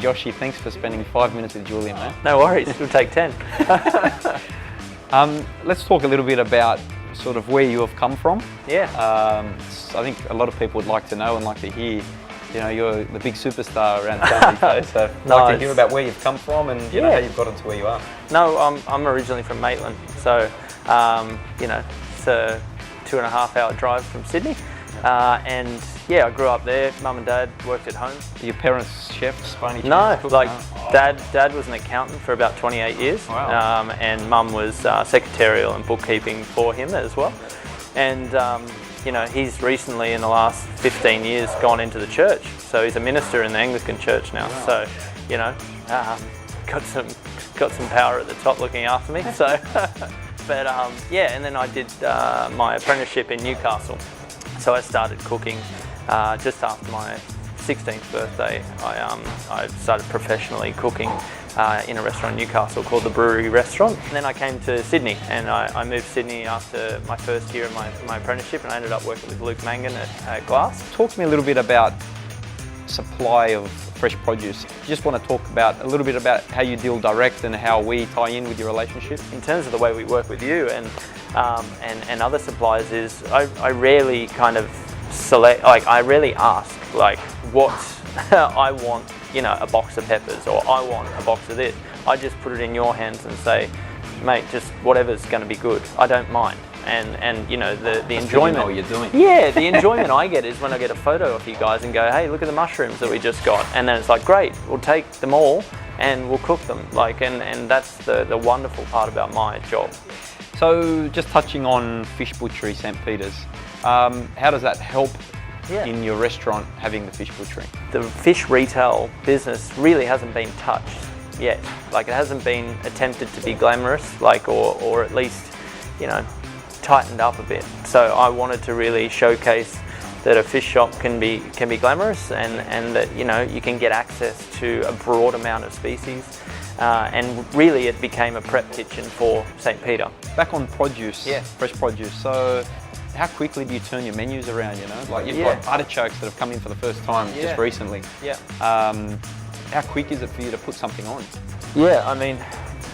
Joshy, thanks for spending 5 minutes with Julian, man. No worries, it'll take 10. Let's talk a little bit about sort of where you have come from. Yeah. I think a lot of people would like to know and like to hear, you know, you're the big superstar around town, so I'd like to hear about where you've come from and you know, how you've gotten to where you are. No, I'm originally from Maitland, so you know, it's a 2.5 hour drive from Sydney. And yeah, I grew up there. Mum and Dad worked at home. Are your parents chefs by any chance? No, like Dad was an accountant for about 28 years. Wow. And Mum was secretarial and bookkeeping for him as well. And you know, he's recently in the last 15 years gone into the church. So he's a minister in the Anglican church now. Wow. So, you know, got some power at the top looking after me. So, but yeah, and then I did my apprenticeship in Newcastle. So I started cooking just after my 16th birthday. I started professionally cooking in a restaurant in Newcastle called the Brewery Restaurant. And then I came to Sydney, and I moved to Sydney after my first year of my apprenticeship, and I ended up working with Luke Mangan at Glass. Talk to me a little bit about supply of fresh produce. Just want to talk about a little bit about how you deal direct and how we tie in with your relationship. In terms of the way we work with you and other suppliers is I rarely kind of select, like I rarely ask like what I want, you know, a box of peppers or I want a box of this. I just put it in your hands and say, mate, just whatever's going to be good. I don't mind. And you know, the enjoyment. You know what you're doing. Yeah, the enjoyment I get is when I get a photo of you guys and go, hey, look at the mushrooms that we just got. And then it's like, great, we'll take them all and we'll cook them. Like, and that's the wonderful part about my job. So just touching on Fish Butchery St. Peter's, how does that help in your restaurant having the fish butchery? The fish retail business really hasn't been touched yet. Like, it hasn't been attempted to be glamorous, like, or at least, you know, tightened up a bit. So I wanted to really showcase that a fish shop can be glamorous and that, you know, you can get access to a broad amount of species. And really it became a prep kitchen for St. Peter. Back on produce, fresh produce. So how quickly do you turn your menus around, you know? Like you've got artichokes that have come in for the first time just recently. Yeah. How quick is it for you to put something on? Yeah, I mean,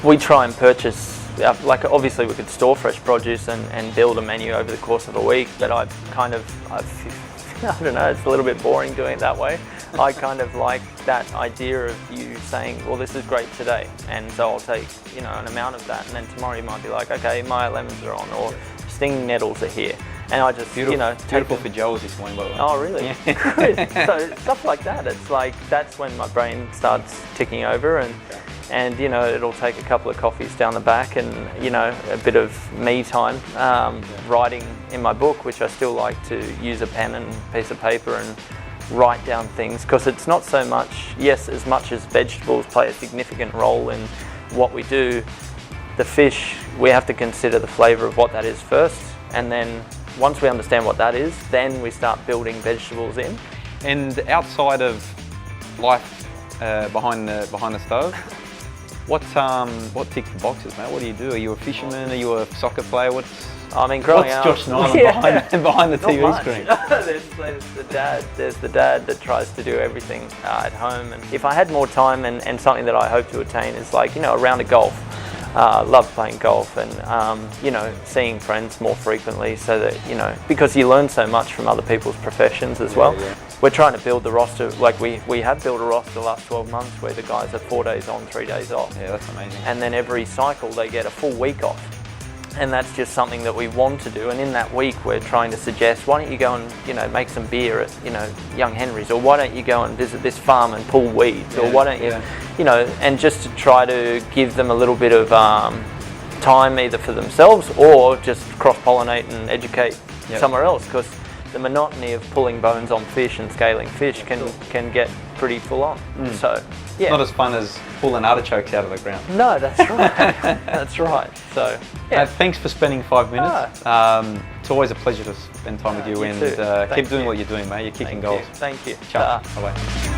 we try and purchase, like obviously we could store fresh produce and build a menu over the course of a week, but I don't know, it's a little bit boring doing it that way. I kind of like that idea of you saying, well, this is great today, and so I'll take, you know, an amount of that, and then tomorrow you might be like, okay, my lemons are on, or stinging nettles are here, and I just, you know, beautiful for Joel's this morning, by the way. Oh, really? Yeah. Good. So stuff like that, it's like, that's when my brain starts ticking over, and you know, it'll take a couple of coffees down the back and, you know, a bit of me time writing in my book, which I still like to use a pen and a piece of paper and write down things, because it's not so much, yes, as much as vegetables play a significant role in what we do, the fish, we have to consider the flavour of what that is first, and then once we understand what that is, then we start building vegetables in. And outside of life behind the stove, what ticks the boxes, mate? What do you do? Are you a fisherman? Are you a soccer player? I mean, growing up, Josh Niland behind the TV screen? there's the dad that tries to do everything at home. And if I had more time and something that I hope to attain is, like, you know, a round of golf. Love playing golf and, you know, seeing friends more frequently, so that, you know, because you learn so much from other people's professions as well. Yeah. We're trying to build the roster, like we have built a roster the last 12 months where the guys are 4 days on, 3 days off. Yeah, that's amazing. And then every cycle they get a full week off. And that's just something that we want to do. And in that week, we're trying to suggest, why don't you go and, you know, make some beer at, you know, Young Henry's, or why don't you go and visit this farm and pull weeds, or why don't you, you know, and just to try to give them a little bit of time either for themselves or just cross-pollinate and educate somewhere else, because the monotony of pulling bones on fish and scaling fish can get pretty full on. So it's not as fun as pulling artichokes out of the ground. No, that's right. That's right. So thanks for spending 5 minutes. It's always a pleasure to spend time with you, and keep doing what you're doing, mate. You're kicking goals. Thank you. Ciao. Bye-bye.